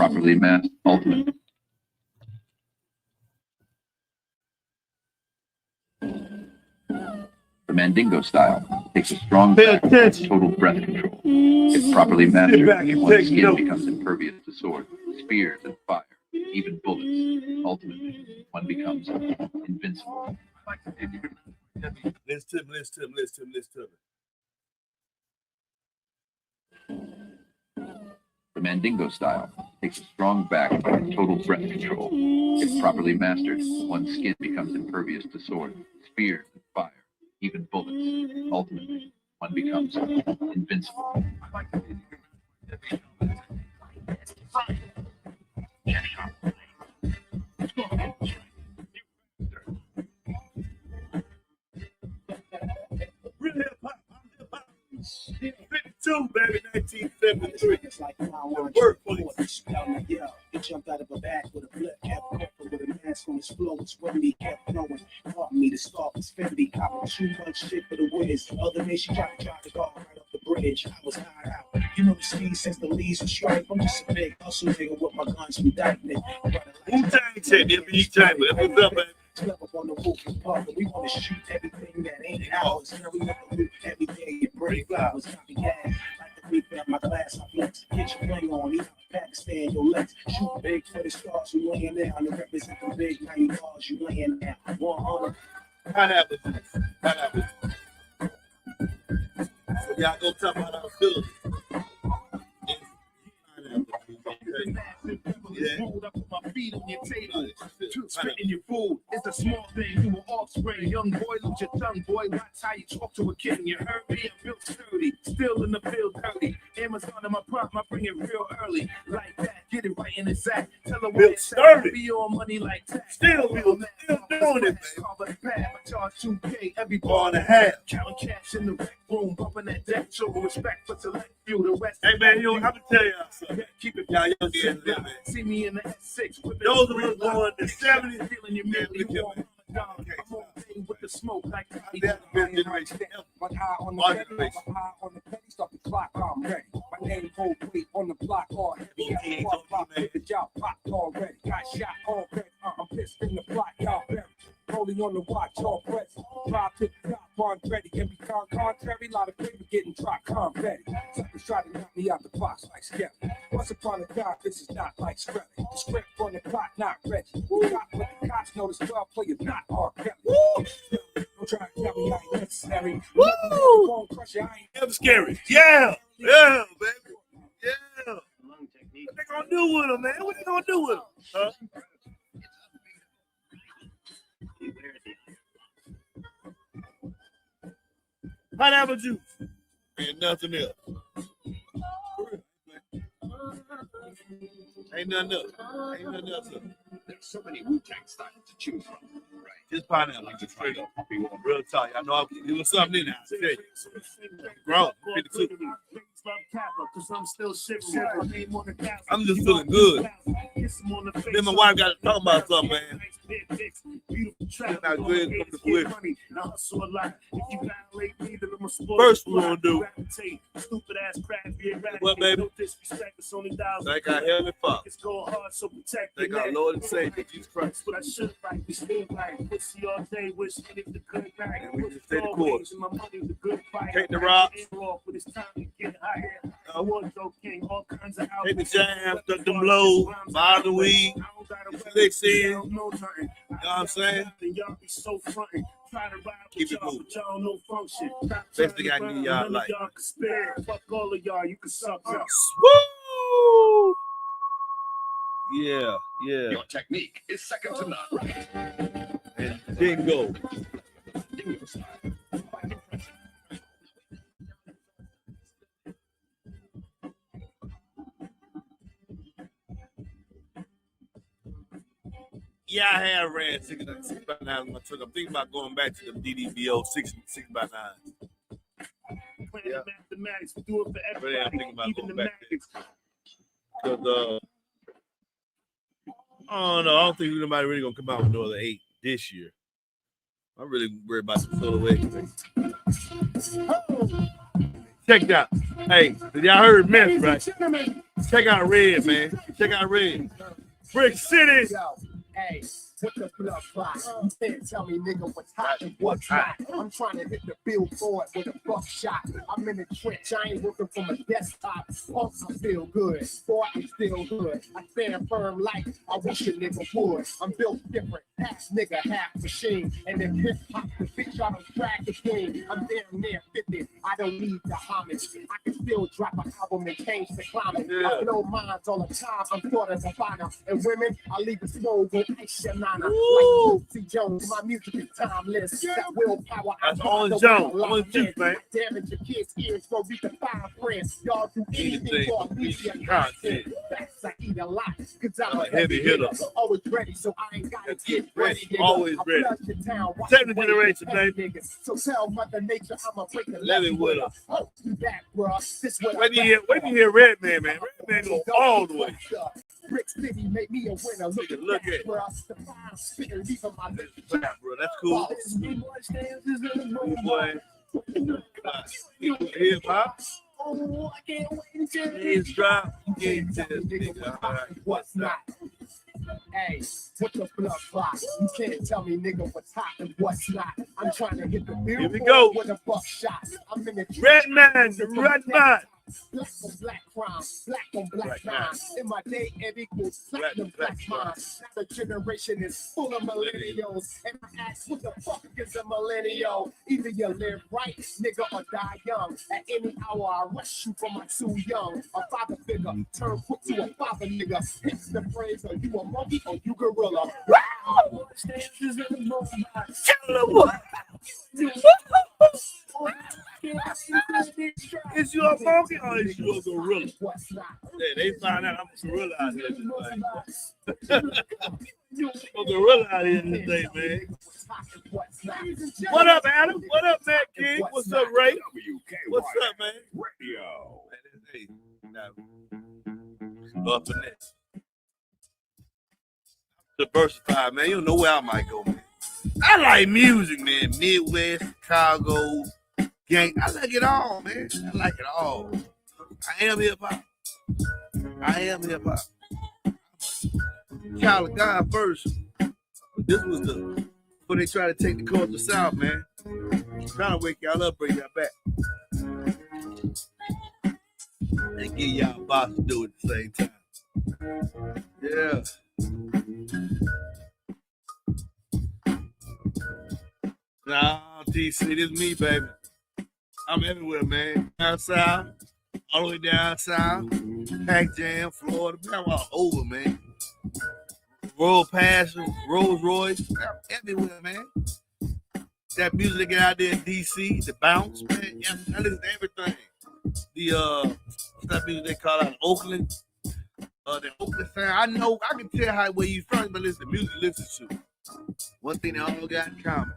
properly masked ultimate. The Mandingo style takes a strong back with total breath control. If properly mastered, one's skin becomes impervious to swords, spears, and fire, even bullets. Ultimately, one becomes invincible. Listen to me. The Mandingo style takes a strong back with total breath control. If properly mastered, one's skin becomes impervious to swords, spears, and fire, even bullets. Ultimately, one becomes invincible. Real hip hop. 52, baby, 1973. It's like work police. He jumped out of a bag with a blood cap with a mask on his flow. It's when he kept flowing. Taught me to stop his Fendi, copping too much shit for the winners. The other day she tried to drive the car right up the bridge. I was high out. You know the speed since the leaves were sharp. I'm just a big hustle nigga with my guns from Dykeman. Wu-Tang check, MBEnclosures. What's up, man? Up on the roof and park, we want to shoot everything that ain't ours. We want to loot everything and bring flowers. Copy gas, like the creep at my glass. I flex, get your ring on, eat Pakistan, your legs. Shoot big for the stars, you laying down. To represent the big 90 bars, you laying down. 100. Pineapple juice. So y'all go talk about our feelings. Rolled up with my feet on your table, spitting your food. It's a small thing, you an offspring. Young boy, lose your tongue, boy. That's how you talk to a kid. You heard me, I'm built sturdy, still in the field dirty. Amazon in my prop, I bring it real early. Like that, get it right in the sack. Tell her what it's sturdy. Be on money like that. Still doing it, baby. I charge 2K every bar and a half. Counting cash in the rec room, bumping that deck. Show respect for select few. The rest. Hey man, I'm gonna tell y'all something. Keep it y'all get man. See me in the S6. Those of us going to 70, feeling your milk. I'm on thing with the smoke like that's been generation. One high on the petty, start the clock, I'm ready. My name hold weight on the block, all heavy. The job popped already. Got shot already. I'm pissed in the block, y'all buried. Rolling on the watch, all present. Drop to the top, on ready. Can be contrary, lot of paper getting dropped, confetti. Something's trying to knock me out the box like Skelly. Once upon a time, this is not like Skelly. The script on the clock, not ready. Got what the cops know, the 12 players not R. Kelly. Don't try to tell me I ain't necessary. Woo! Crush you, I ain't never scary. Yeah, baby. Yeah. What they gonna do with him, man? What they gonna do with him? Huh? Pineapple juice and nothing else. Ain't nothing else. There's so many Wu-Tang styles to choose from. Right. Just pineapple, just straight up. Real talk. I know I'm doing something in there. Grown, 52. I'm just feeling good. Then my wife got to talk about something, man. Not good come to fruition. First we're gonna do. What, baby? Thank our Heavenly Father. Thank our Lord and Savior, Jesus Christ. And we just stay the course. Take the rocks. Take the jam, stuck them low, buy the weed, fix in. You know what I'm saying? Keep it moving. Best thing I need y'all like. Fuck all of y'all, you can suck. Woo! Yeah. Your technique is second to none, right? And dingo. Yeah, I have ran 6x9 in my truck. I'm thinking about going back to the DDBO 6x9. Yeah. Really, I'm thinking about going back there. Because, I don't think nobody really going to come out with no other 8 this year. I'm really worried about the silhouette. Check it out. Hey, y'all heard Mess, right? Check out Red, man. Check out Red. Brick City. Yo, hey, what the blood clot? You can't tell me, nigga, what's hot and what's not. I'm trying to hit the billboard with a buckshot. I'm in the trench, I ain't working from a desktop. Punk, I feel good. Boy, I'm still good. I stand firm like I wish a nigga would. I'm built different. Half nigga, half machine. And if hip hop the bitch, I don't drag the queen. I'm damn near 50. I don't need the homage. I can still drop an album and change the climate. I blow minds all the time. I'm thought as a finer. And women, I leave the swole with ice and nana. Like C. Jones, my music is timeless. That willpower. That's Orange Jones. Orange Juice, man. Damage your kids' ears so we can find friends. Y'all do anything for media content. That's I eat a lot. Cause I'm a heavy hitter. Always ready, so I ain't gotta get ready. Always ready. Second generation, baby. So tell Mother Nature I'ma break the Let with her. Oh, you back, bro. This what When you hear Redman, man. Redman goes all the way. Brick City made me a winner. Look at bro. The fine spitting, leaving my lips. Bro, that's cool. Boy. Hip hop. Oh, I can't wait until He's drop. You can't tell nigga what's not. Hey, what the blood clot? You can't tell me, nigga, what's hot and what's not. I'm trying to hit the billboard we go. with a buckshot. I'm in the Redman, Redman. Black on black crime, black on black crime. In my day, it equals platinum black mine. Now the generation is full of millennials. And I ask, what the fuck is a millennial? Either you live right, nigga, or die young. At any hour, I rush you from my too young. A father figure, turn quick to a father nigga. Hits the phrase, are you a monkey or you gorilla? Is you a monkey or is you a gorilla? Yeah, they find out I'm a gorilla out here today. I'm a gorilla out here today, man. What up, Adam? What up, Matt King? What's up, Ray? What's up, man? Radio. Hey, up in this. Diversified, man. You don't know where I might go, man. I like music, man. Midwest, Chicago, gang. I like it all, man. I like it all. I am hip hop. I am hip hop. Child of God first. But this was the before they try to take the culture south, man. I'm trying to wake y'all up, bring y'all back. And get y'all boss to do it at the same time. Yeah. Nah, DC, this me, baby. I'm everywhere, man. Down south, all the way down south, Pac Jam, Florida, man, I'm all over, man. Royal Passion, Rolls Royce, I'm everywhere, man. That music they get out there in DC, the bounce, man. Yeah, I listen to everything. The that music they call out in Oakland. The Oakland sound. I know, I can tell how where you from, but listen, the music listen to. One thing they all got in common.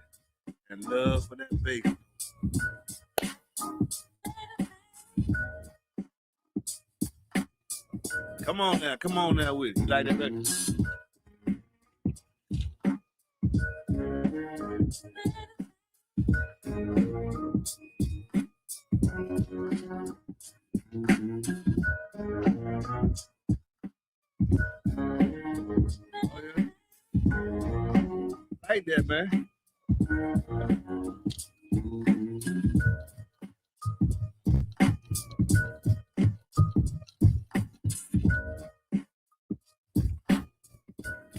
And love for that baby. Come on now with it. You like that baby? Oh, yeah. Like that, man.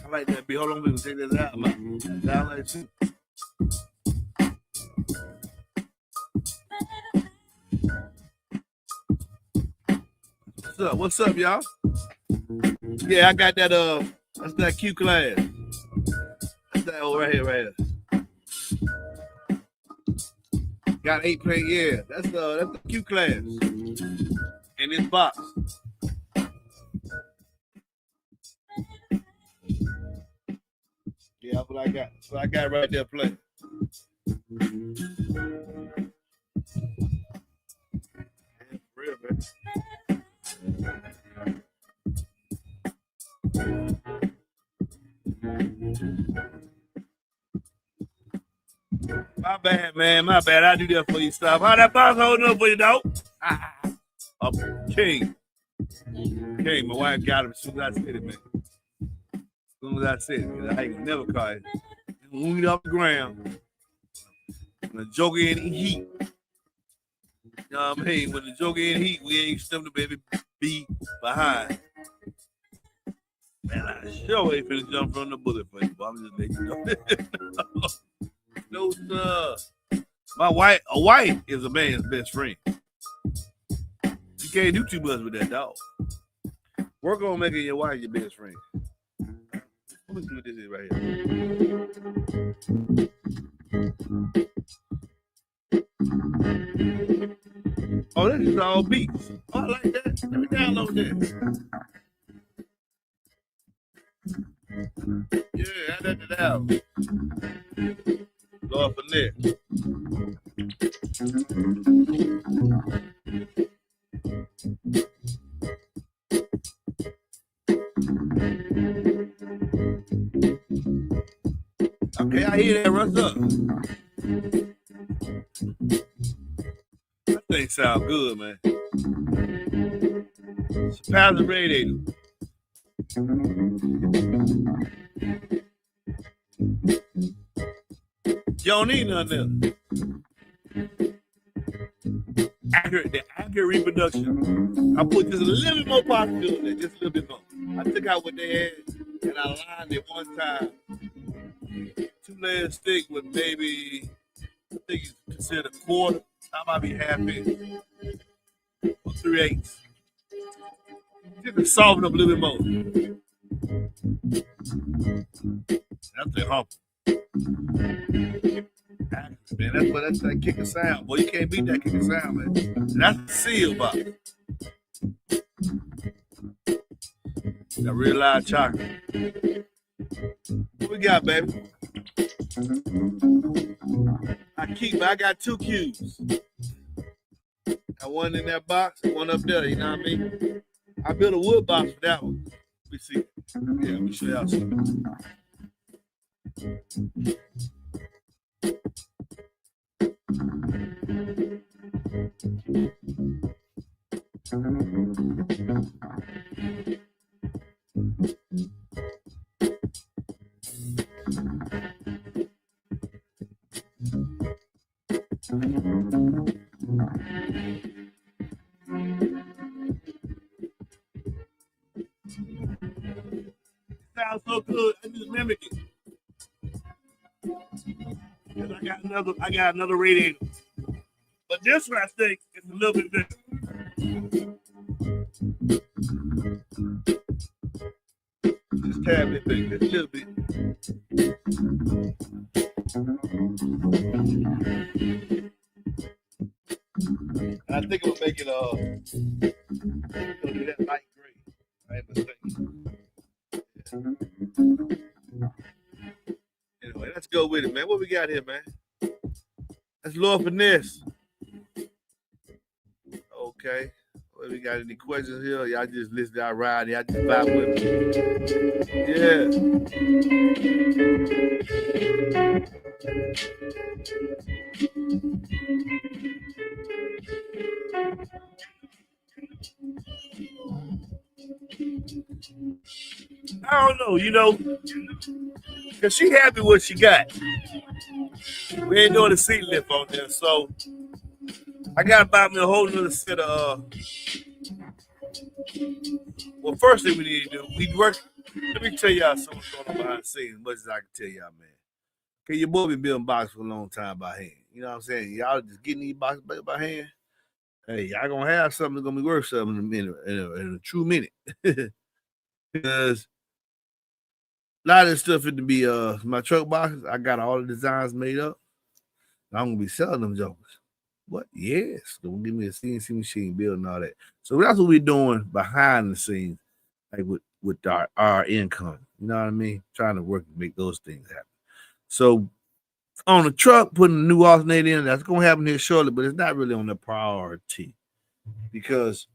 I like that beat. Hold on, we can take this out, man. Down like two. What's up, y'all? Yeah, I got that that's that Q class. That's that right here. Got 8 play, yeah. That's the Q class in this box. Yeah, that's what I got. So I got right there playing. For real, man. My bad, man. My bad. I do that for you. Stop. How that box holding up for you, dog? Okay. came. My wife got him as soon as I said it, man. As soon as I said it, I ain't never caught it. When we off the ground, when the joker in heat, you know what I mean? When the joker in heat, we ain't stumped the baby be behind. Man, I sure ain't finna jump from the bullet for you, but I'm just letting you know. No, sir. A wife is a man's best friend. You can't do too much with that dog. Work on making your wife your best friend. Let me see what this is right here. Oh, this is all beats. Oh, I like that. Let me download that. Yeah, add that to the album. Lord Finesse. Okay, I hear that. What's up? That thing sound good, man. Surpass the radiator. You don't need nothing else. The accurate reproduction. I put just a little bit more possibility in there, just a little bit more. I took out what they had and I lined it one time. 2-layer stick with maybe, I think it's considered a quarter. I might be half inch or 3/8. Just to soften up a little bit more. That's the hump. Man, that's that kick of sound. Boy, you can't beat that kick of sound, man. That's the seal box. That real live chocolate. What we got, baby? I got 2 cubes. Got one in that box, one up there, you know what I mean? I built a wood box for that one. Let me see. Yeah, let me show y'all something. Sounds so good. I just mimic it. I got another radiator. But this one I think is a little bit better. Just tab it big, just a little bit. I think I'm gonna make it gonna do that light gray. I ain't mistaken. Anyway, let's go with it, man. What we got here, man? That's Lord Finesse. Okay. What we got? Any questions here? Y'all just listen out ride. Y'all just vibe with me. I don't know, you know, because she happy with what she got. We ain't doing the seat lift on there, so I got to buy me a whole nother set of, well, first thing we need to do, we work, let me tell y'all something going on behind the scenes, as much as I can tell y'all, man. Okay, your boy been building boxes for a long time by hand. You know what I'm saying? Y'all just getting these boxes by hand. Hey, y'all gonna have something that's gonna be worth something in a minute, in a true minute. Because a lot of this stuff had to be my truck boxes. I got all the designs made up. I'm gonna be selling them jokers. What? Yes. Don't give me a CNC machine building all that. So that's what we're doing behind the scenes, like with our income. You know what I mean? Trying to work to make those things happen. So on the truck, putting a new alternator in, that's gonna happen here shortly, but it's not really on the priority because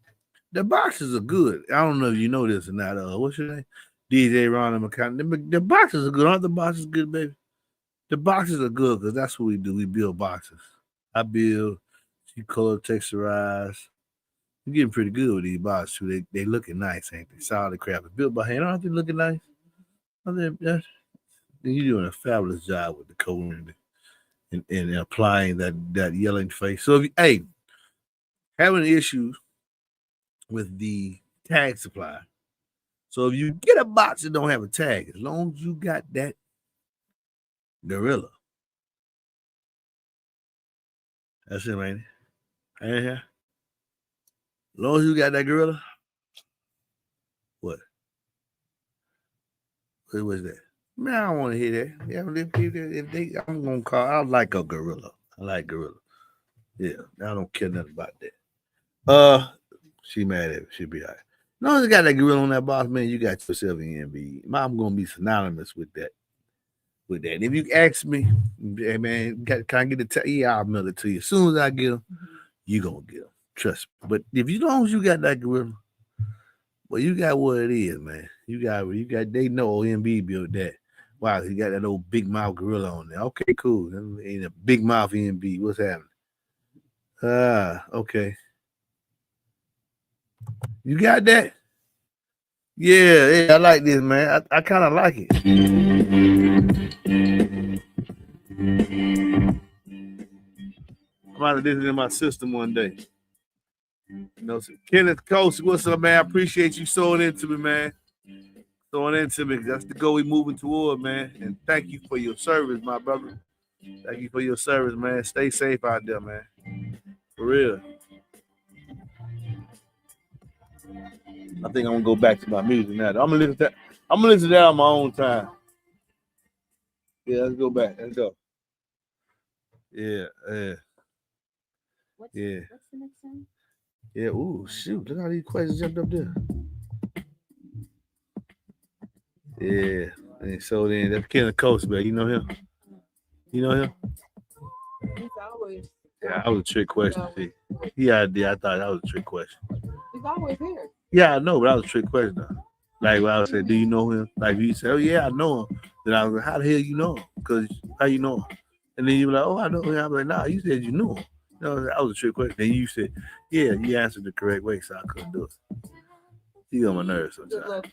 the boxes are good. I don't know if you know this or not. What's your name? DJ Ron and McCann. The boxes are good. Aren't the boxes good, baby? The boxes are good because that's what we do. We build boxes. I build, she color texturize. You're getting pretty good with these boxes too. They looking nice, ain't they? Solid crap. Built by hand. I don't think looking nice. I think you're doing a fabulous job with the coding and applying that yelling face. So if you, hey, having issues with the tag supply. So if you get a box that don't have a tag, as long as you got that gorilla, that's it, man. Ain't here. As long as you got that gorilla, what? What was that? Man, I don't want to hear that. Yeah, if they, I'm gonna call. I like a gorilla. I like gorilla. Yeah, I don't care nothing about that. She mad at me. She'll be all right. As long as you got that gorilla on that box, man, you got yourself an MBE. I'm gonna be synonymous with that. And if you ask me, hey man, can I get the tag? Yeah, I'll mail it to you. As soon as I get them, you gonna get them. Trust me. But if you long as you got that gorilla, well, you got what it is, man. You got. They know MB built that. Wow, he got that old big mouth gorilla on there. Okay, cool. Ain't a big mouth MB. What's happening? Okay. You got that? Yeah, I like this, man. I kind of like it. I'm out of this in my system one day. You know, so Kenneth Coast, what's up, man? I appreciate you sewing into me, man. Sewing into me. That's the goal we're moving toward, man. And thank you for your service, my brother. Thank you for your service, man. Stay safe out there, man. For real. I think I'm gonna go back to my music now. I'm gonna listen to that on my own time. Yeah, let's go back. Let's go. Yeah. What's the next one? Yeah. Ooh, shoot! Look how these questions jumped up there. Yeah. And so then that's Kenneth Coast, man. You know him? He's always. Yeah, that was a trick question. See. Yeah, I thought that was a trick question. He's always here. Yeah, I know, but that was a trick question though. Like when I said, do you know him? Like you said, oh yeah, I know him. Then I was like, how the hell you know him? Because how you know him? And then you were like, oh, I know him. I'm like, nah, you said you knew him. No, that was a trick question. Then you said, yeah, you answered the correct way, so I couldn't do it. You on my nerves sometimes.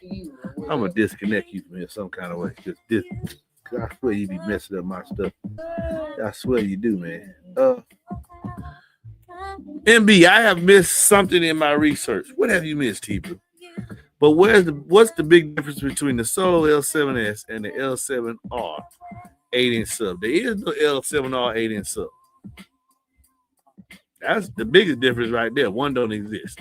I'm gonna disconnect you from here some kind of way. Cause I swear you be messing up my stuff. I swear you do, man. MB, I have missed something in my research. What have you missed, T-Bro? But what's the big difference between the Solo L7S and the L7R 8-inch sub? There is no L7R 8-inch sub. That's the biggest difference right there. One don't exist.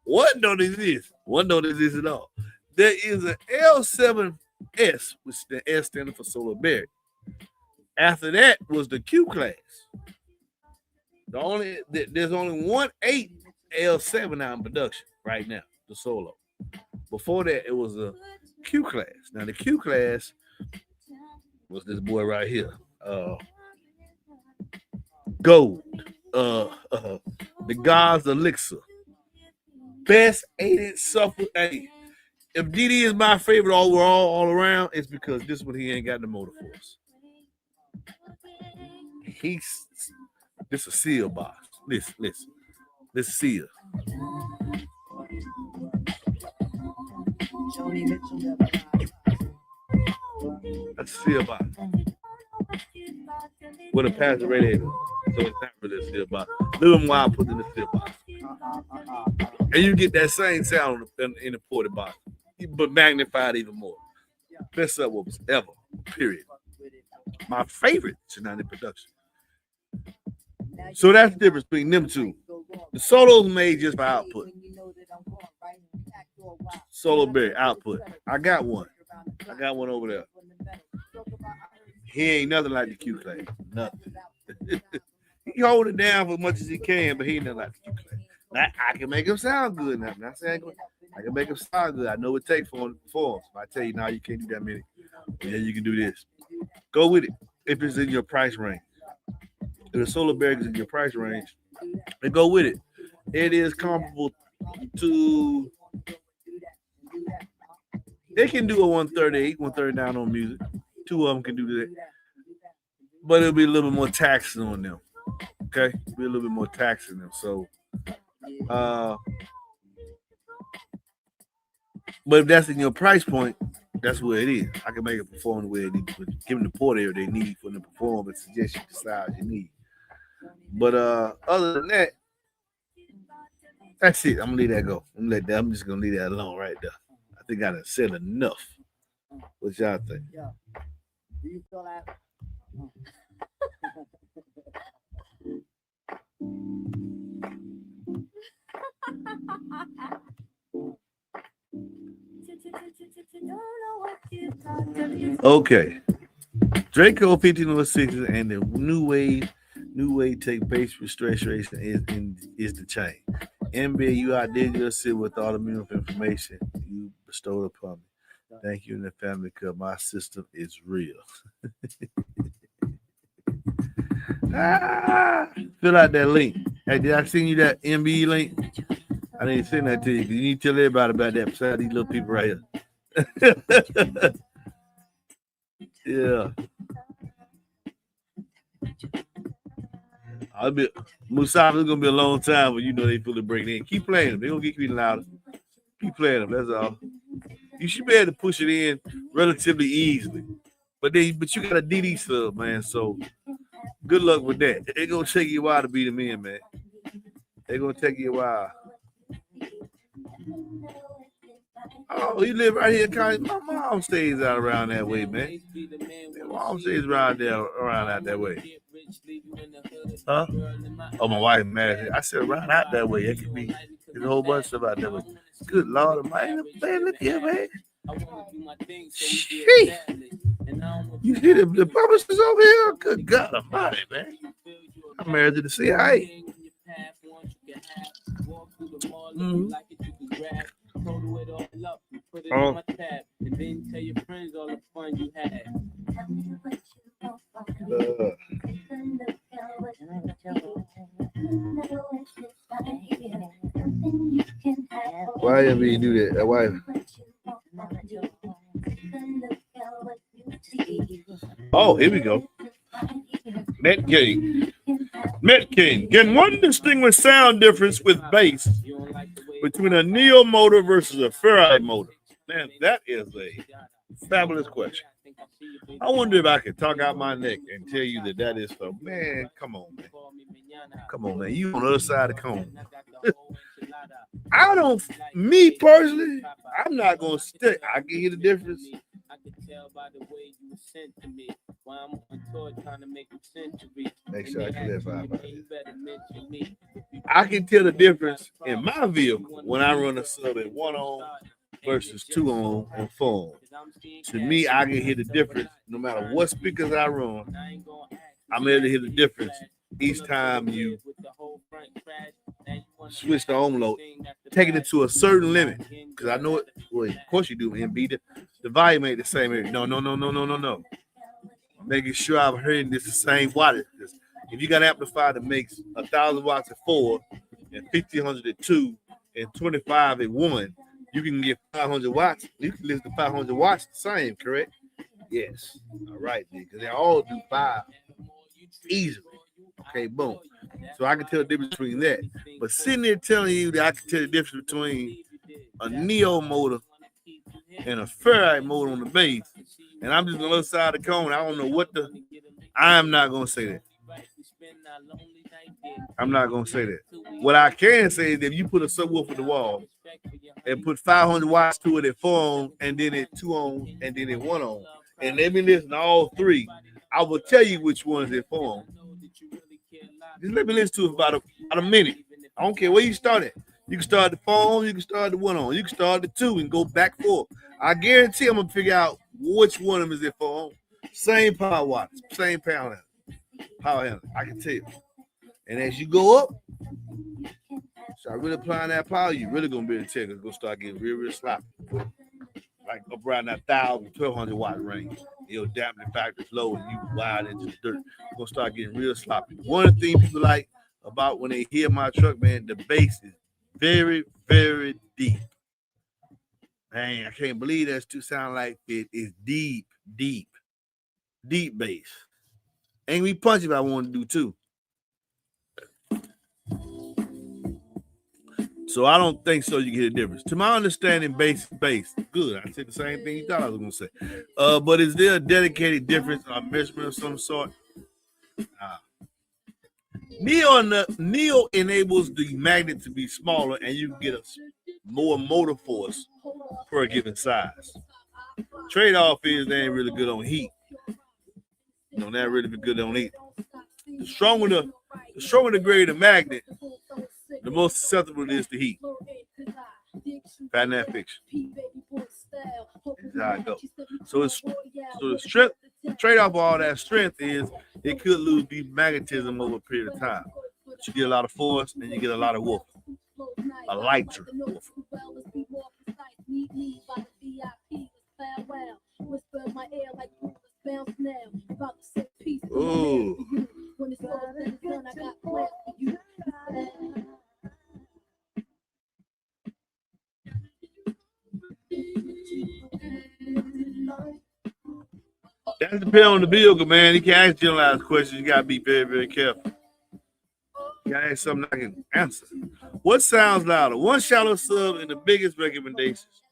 One don't exist. One don't exist at all. There is an L7S, which the S standing for Solar Bear. After that was the Q class. There's only 1/8 L7 out in production right now, the Solo. Before that, it was a Q class. Now the Q class was this boy right here, Gold, the God's Elixir, best 8-inch subwoofer. Hey, if DD is my favorite overall, all around, it's because this one he ain't got the motor force. This a seal box. Listen. This seal. That's a seal box. With a passive radiator. So it's not really a seal box. Look at why I put in the seal box. And you get that same sound in the ported box, but magnified even more. Best subwoofers ever. Period. My favorite Tsunami production. So that's the difference between them two. The Solo's made just for output. Solo Bear output. I got one over there. He ain't nothing like the Q class. Nothing. He hold it down for as much as he can, but he ain't nothing like the Q class. Now, I can make him sound good now. I'm not saying I can make him sound good. I know what it takes for him. I tell you now, you can't do that many. Yeah, you can do this. Go with it if it's in your price range. If the Solar Bear is in your price range, then go with it. It is comparable to. They can do a 138, 139 on music. Two of them can do that. but it'll be a little bit more taxing on them. Okay, be a little bit more taxing them. So, but if that's in your price point, that's where it is. I can make it perform the way it needs, but give them the port area they need for them to perform and suggest you the size you need. But other than that, that's it. I'm gonna leave that go. I'm just gonna leave that alone right there. I think I done said enough. What y'all think? Yeah. Do you feel that? Okay. Draco 1506 and the new wave take base restoration is the chain. MBA, you outdid yourself with all the beautiful information you bestowed upon me. Thank you and the family, because my system is real. Fill out that link. Hey, did I send you that MBE link? I didn't send that to you. You need to tell everybody about that besides these little people right here. Yeah. Musafa, it's gonna be a long time, but you know they fully break in. Keep playing them. They're gonna get you louder. Keep playing them. That's all. You should be able to push it in relatively easily. But you got a DD sub, man. So good luck with that. It's gonna take you a while to beat them in, man. They're gonna take you a while. Oh, you live right here, Connie. My mom stays out around that way, man. My mom stays around out that way. Huh? Oh, my wife married. I said around out that way. It could be. There's a whole bunch of stuff out that way. Good Lord, man, look here, man. Sheesh. You see the publishers over here? Good God Almighty, man. I'm married to the CIA. Mm-hmm. Why ever you do that? Why? Oh, here we go. Metcalfe. Can one distinguish sound difference with bass between a Neo motor versus a Ferrite motor? Man, that is a fabulous question. I wonder if I could talk out my neck and tell you that is for, man, come on, man. Come on, man. You on the other side of the cone. Me personally, I'm not going to stick. I can hear the difference. I can tell by the way you were sent to me. While I'm on tour trying to make them centuries. Make sure I clarify about it. I can tell the difference in my vehicle when I run a sub at 1 on versus 2 on 4 on. To me, I can hear the difference no matter what speakers I run. I'm able to hear the difference each time you switch the ohm load, taking it to a certain limit. Because I know it, well, of course you do, MB. The volume ain't the same. No. Making sure I'm hearing this the same wattage. Because if you got an amplifier that makes 1,000 watts at 4 and 1,500 at 2 and 25 at 1, you can get 500 watts. You can listen to 500 watts the same, correct? Yes. All right, because they all do 5 easily. Okay, boom. So I can tell the difference between that. But sitting there telling you that I can tell the difference between a Neo motor and a Ferrite motor on the bass, and I'm just on the other side of the cone, I don't know what I'm not going to say that. I'm not going to say that. What I can say is if you put a subwoofer on the wall and put 500 watts to it at 4 on, and then at 2 on, and then at 1 on, and let me listen to all 3, I will tell you which one is at 4 on. Just let me listen to it about a minute. I don't care where you start at. You can start the 4 on, you can start the 1 on, you can start the 2 and go back 4. I guarantee I'm gonna figure out which one of them is at 4 on. Same power watts, same power handle. I can tell you. And as you go up, start really applying that power, you're really gonna be able to tell it's gonna start getting real sloppy. Like up around that 1,000, 1,200 watt range. Your damping factor is low and you wide into the dirt. You're gonna start getting real sloppy. One of the things people like about when they hear my truck, man, the bass is very, very deep. Man, I can't believe that to sound like it is deep bass. Ain't we punch if I want to do two. So I don't think so. You get a difference. To my understanding, bass. Good. I said the same thing you thought I was gonna say. But is there a dedicated difference or measurement of some sort? Neo enables the magnet to be smaller, and you can get a more motor force per given size. Trade-off is they ain't really good on heat. They're not really good on heat. The stronger the grade of magnet, the more susceptible it is to heat. Fact that fiction. That's how it goes. So the strength, the trade-off of all that strength is it could lose the magnetism over a period of time. But you get a lot of force and you get a lot of woof. A lighter woof. Oh. That depends on the vehicle, man. You can't ask generalized questions. You gotta be very, very careful. You gotta ask something I can answer. What sounds louder? One shallow sub in the biggest recommendations,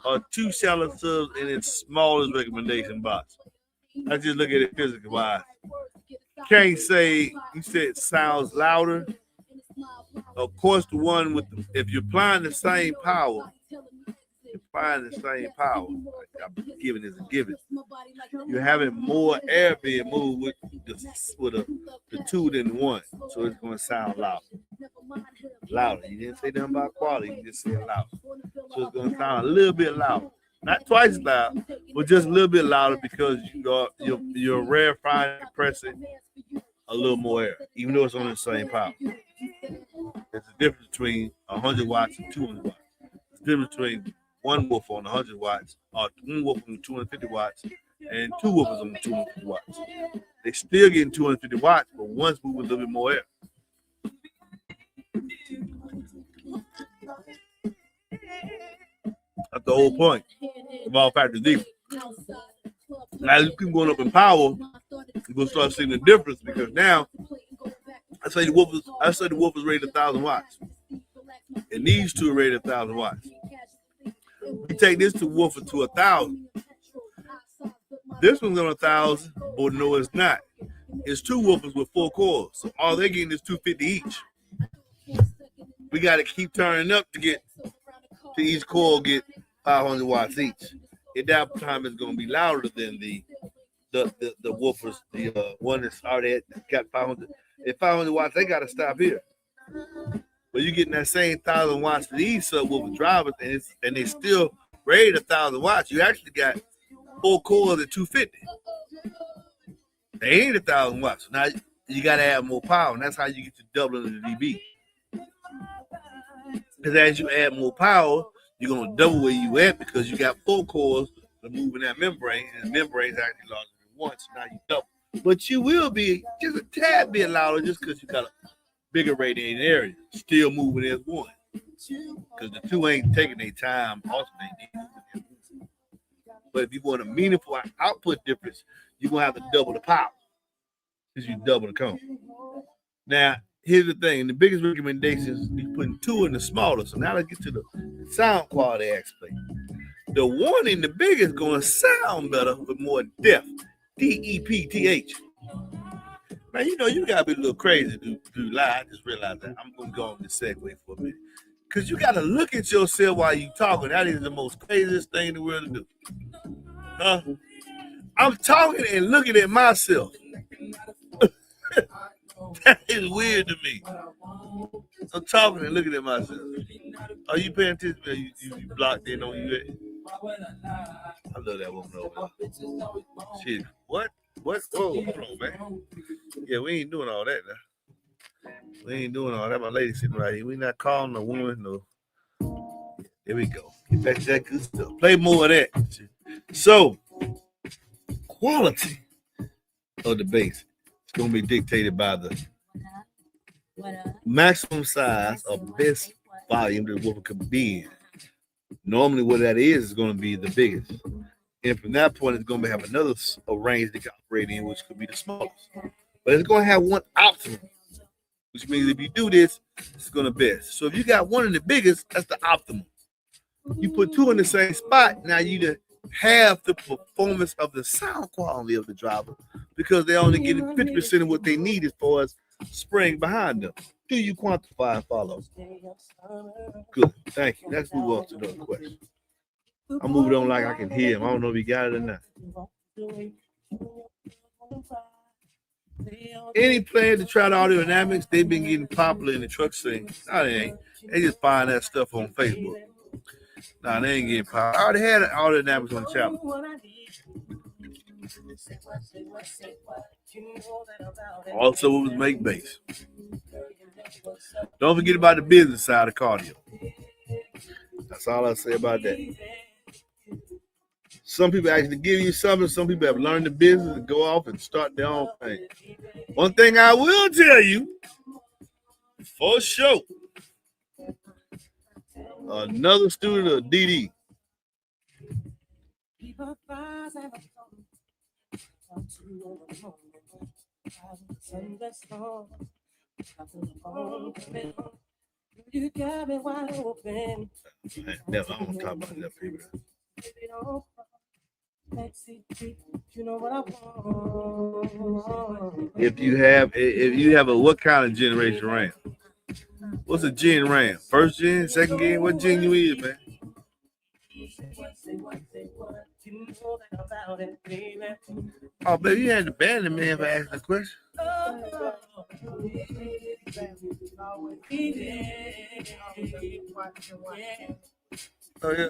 or two shallow subs in its smallest recommendation box? I just look at it physically wise. Can't say you said sounds louder. Of course, the one with if you're applying the same power. Find the same power. I'm giving is a given. You're having more air being moved with the two than one, so it's going to sound louder. Louder. You didn't say nothing about quality. You just said louder. So it's going to sound a little bit louder. Not twice as loud, but just a little bit louder because you're rarefied and compressing a little more air, even though it's on the same power. There's a difference between 100 watts and 200 watts. There's a difference between one woofer on 100 watts, or one woofer on 250 watts, and two woofers on 250 watts. They still getting 250 watts, but one's moving a little bit more air. That's the whole point of all factors deep. Now you keep going up in power, you're gonna start seeing the difference because now I say the woofers rated 1,000 watts, and these two are rated 1,000 watts. We take this to woofer to 1,000. This one's on 1,000, but no, it's not. It's two woofers with 4 coils, so all they're getting is 250 each. We got to keep turning up to get to each coil get 500 watts each. At that time, it's going to be louder than the woofers. The one that's already got 500. At 500 watts, they got to stop here. But you're getting that same 1,000 watts to these subwoofer drivers, and they still rated 1,000 watts. You actually got 4 coils at 250. They ain't 1,000 watts. Now you got to add more power, and that's how you get to doubling the dB. Because as you add more power, you're going to double where you at because you got 4 coils moving that membrane, and the membrane is actually larger than one, so now you double. But you will be just a tad bit louder just because you got a bigger radiating area, still moving as one. Because the two ain't taking their time alternating. But if you want a meaningful output difference, you're going to have to double the power because you double the cone. Now, here's the thing. The biggest recommendations, you putting 2 in the smaller. So now let's get to the sound quality aspect. The one in the big is going to sound better with more depth. DEPTH. Now, you know, you got to be a little crazy to lie. I just realized that. I'm going to go on this segue for a minute. Because you got to look at yourself while you're talking. That is the most craziest thing in the world to do. I'm talking and looking at myself. That is weird to me. I'm talking and looking at myself. Are you paying attention? Or you blocked in on you? I love that woman over there. Shit. What? Whoa, hold on, man. Yeah, we ain't doing all that now. We ain't doing all that. My lady sitting right here. We not calling a woman. No. There we go. Get back to that good stuff. Play more of that. So, quality of the bass. It's going to be dictated by the maximum size of best volume that the woofer could be in. Normally, what that is going to be the biggest. And from that point, it's going to have another range they can operate in, which could be the smallest. But it's going to have one optimum, which means if you do this, it's going to best. So if you got one of the biggest, that's the optimum. You put two in the same spot, now you have the performance of the sound quality of the driver because they're only getting 50% of what they need as far as spring behind them. Do you quantify and follow? Good. Thank you. Let's move on to another question. I'm moving on like I can hear him. I don't know if he got it or not. Any plan to try the audio dynamics? They've been getting popular in the truck scene. No, they ain't. They just find that stuff on Facebook. Nah, they ain't getting popular. I already had audio dynamics on the channel. Also, it was make bass. Don't forget about the business side of cardio. That's all I say about that. Some people actually give you something. Some people have learned the business and go off and start their own thing. One thing I will tell you, for sure, another student of DD. You got me wide open. Never, I don't talk about that, people. If you have a what kind of generation RAM? What's a gen RAM? First gen, second gen? What gen you is, man? Oh, baby, you had to ban the man for asking the question. Oh, yeah.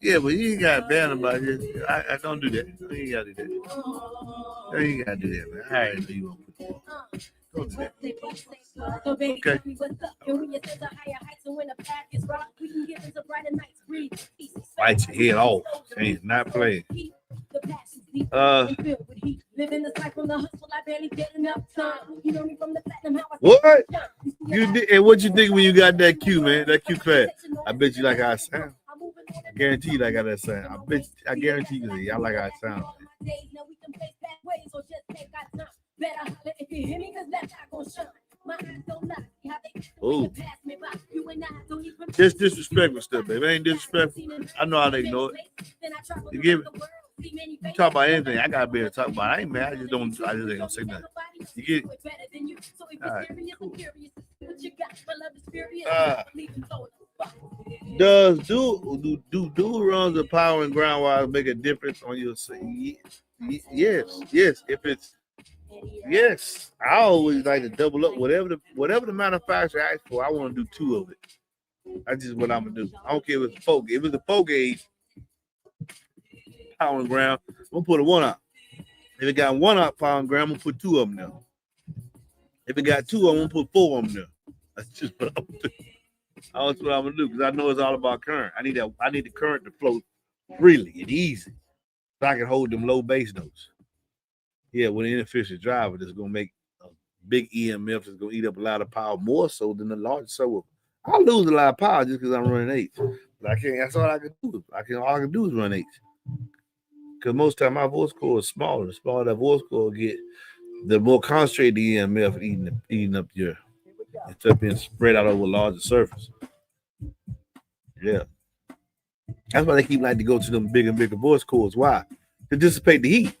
Yeah, but you ain't got to ban about this. I don't do that. You ain't got to do that. No, you ain't got to do that, man. I already know you won't put that. Don't do that. Okay. Fight your head off. Ain't not playing. What? You did, and what you think when you got that Q, man? That Q class. I bet you like how I sound. I guarantee you like how that sound. I guarantee you I like how it sounds. Oh, just disrespectful stuff, baby. Ain't disrespectful. I know how they know it. You give it. You talk about anything, I gotta be able to talk about it. I ain't mad. I just ain't gonna say nothing. You get it? All right, cool. Does do runs of power and ground wires make a difference on your scene? Yes. If it's yes, I always like to double up whatever the manufacturer asks for. I want to do two of it. That's just what I'm gonna do. I don't care if it's 4 gauge. If it's a 4 gauge power and ground, I'm gonna put a 1-aught. If it got 1-aught power and ground, I'm gonna put 2 of them there. If it got 2 of them, I'm gonna put 4 of them there. That's just what I'm gonna do. That's what I'm gonna do because I know it's all about current. I need the current to flow freely and easy, so I can hold them low bass notes. Yeah, with an inefficient driver that's gonna make a big EMF that's gonna eat up a lot of power, more so than the large subwoofer. I lose a lot of power just because I'm running 8. But I can't. That's all I can do. All I can do is run 8. Because most time my voice cord is smaller. The smaller that voice cord get, the more concentrated the EMF eating up your, instead of being spread out over a larger surface. Yeah. That's why they keep like to go to them bigger and bigger voice cords. Why? To dissipate the heat.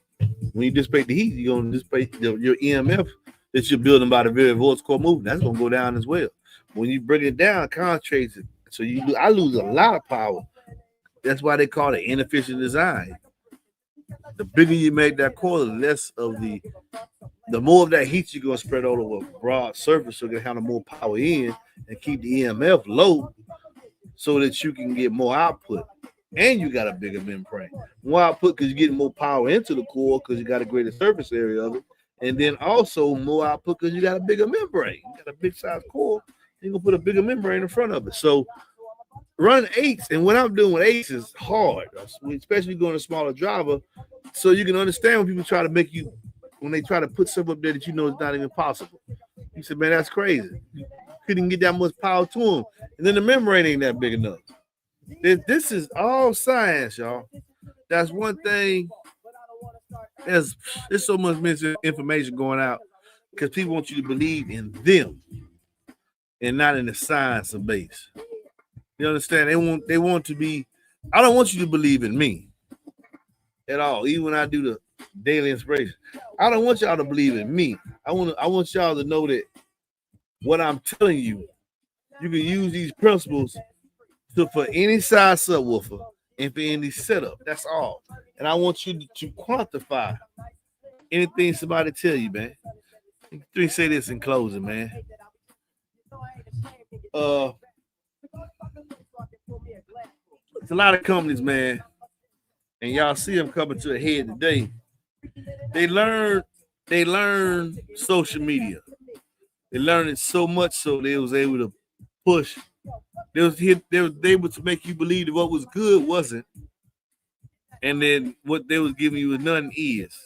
When you dissipate the heat, you're going to dissipate your EMF that you're building by the very voice cord movement. That's going to go down as well. When you bring it down, it concentrates it. So I lose a lot of power. That's why they call it inefficient design. The bigger you make that cord, the less of the more of that heat you're going to spread all over a broad surface, so you can handle more power in and keep the EMF low so that you can get more output. And you got a bigger membrane. More output because you're getting more power into the core because you got a greater surface area of it. And then also more output because you got a bigger membrane. You got a big size core. You're going to put a bigger membrane in front of it. So run 8s. And what I'm doing with 8s is hard, especially going a smaller driver. So you can understand when people try to make you, when they try to put stuff up there that you know is not even possible. You said, man, that's crazy. You couldn't get that much power to them. And then the membrane ain't that big enough. This is all science, y'all. that's one thing. There's so much misinformation going out because people want you to believe in them and not in the science of base. You understand? They want to be. I don't want you to believe in me at all. Even when I do the daily inspiration, I don't want y'all to believe in me. I want y'all to know that what I'm telling you, you can use these principles for any size subwoofer and for any setup. That's all. And I want you to quantify anything somebody tell you, man. Three, say this in closing, man. It's a lot of companies, man, and y'all see them coming to a head today. They learn social media. They learned it so much so they was able to push. They was able to make you believe that what was good wasn't, and then what they was giving you none is,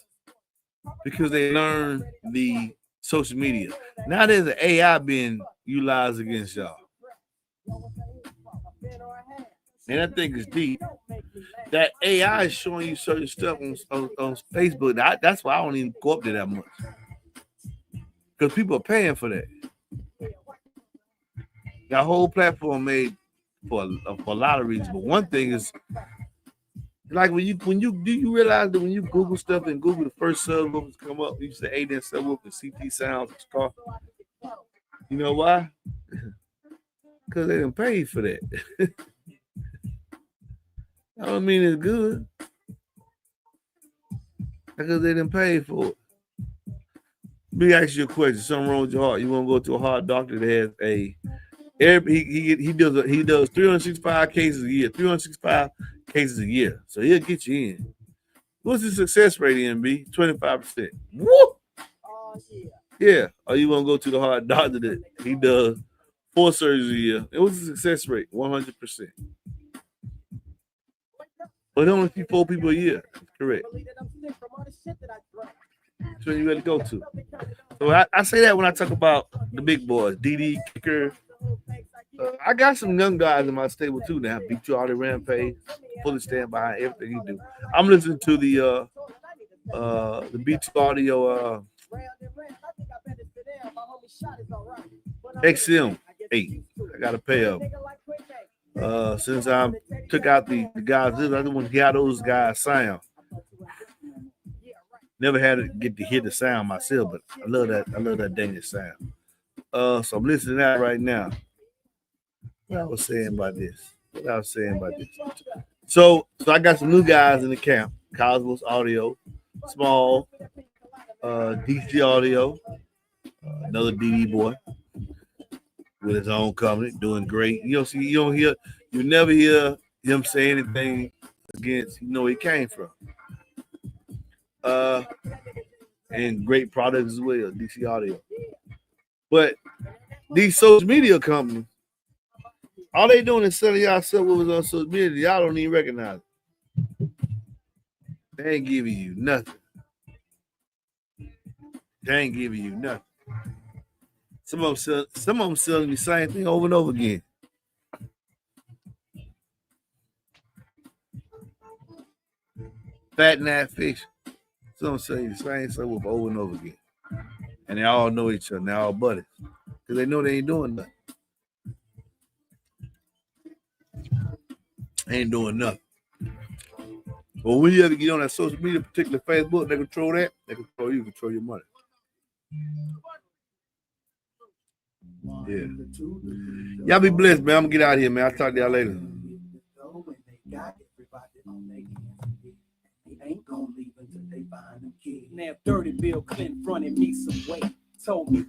because they learned the social media. Now there's an AI being utilized against y'all. And I think it's deep. That AI is showing you certain stuff on Facebook. That's why I don't even go up there that much. Because people are paying for that. Got a whole platform made for a lot of reasons. But one thing is, like when you do you realize that when you Google stuff and Google the first subwoofers come up, you say 8-inch subwoofer, CT sounds, car. You know why? Because they didn't pay for that. I don't mean it's good. Because they didn't pay for it. Let me ask you a question. Something wrong with your heart. You want to go to a heart doctor that has he does 365 cases a year, 365 cases a year. So he'll get you in. What's the success rate, MB? 25%. Woo! Yeah. Or you want to go to the heart doctor that he does 4 surgeries a year. And what's the success rate? 100%. But only 4 people a year. Correct. That's where you got to go to. So I say that when I talk about the big boys, DD, Kicker. I got some young guys in my stable too now. Beat you all the Rampage, fully stand behind everything you do. I'm listening to the B2 Audio XM8. I got a pair of them. Since I took out the guys, I didn't want to hear those guys sound. Never had to get to hear the sound myself, but I love that Danish sound. So I'm listening to that right now. What I was saying about this. So I got some new guys in the camp. Cosmos Audio, Small, DC Audio, another DD boy with his own company, doing great. You never hear him say anything against, he came from. And great products as well, DC Audio. But these social media companies, all they doing is selling y'all subwoofers on social media. Y'all don't even recognize it. They ain't giving you nothing. Some of them selling the same thing over and over again. Fat and that fish. Some say the same subwoofer over and over again. And they all know each other. They all buddies. Because they know they ain't doing nothing. Ain't doing nothing. But when you ever get on that social media, particularly Facebook, they control that. They control you, control your money. Yeah. Y'all be blessed, man. I'm going to get out of here, man. I'll talk to y'all later. Ain't gonna leave until they find them kids. Now, Dirty Bill Clinton fronted me some weight. Told me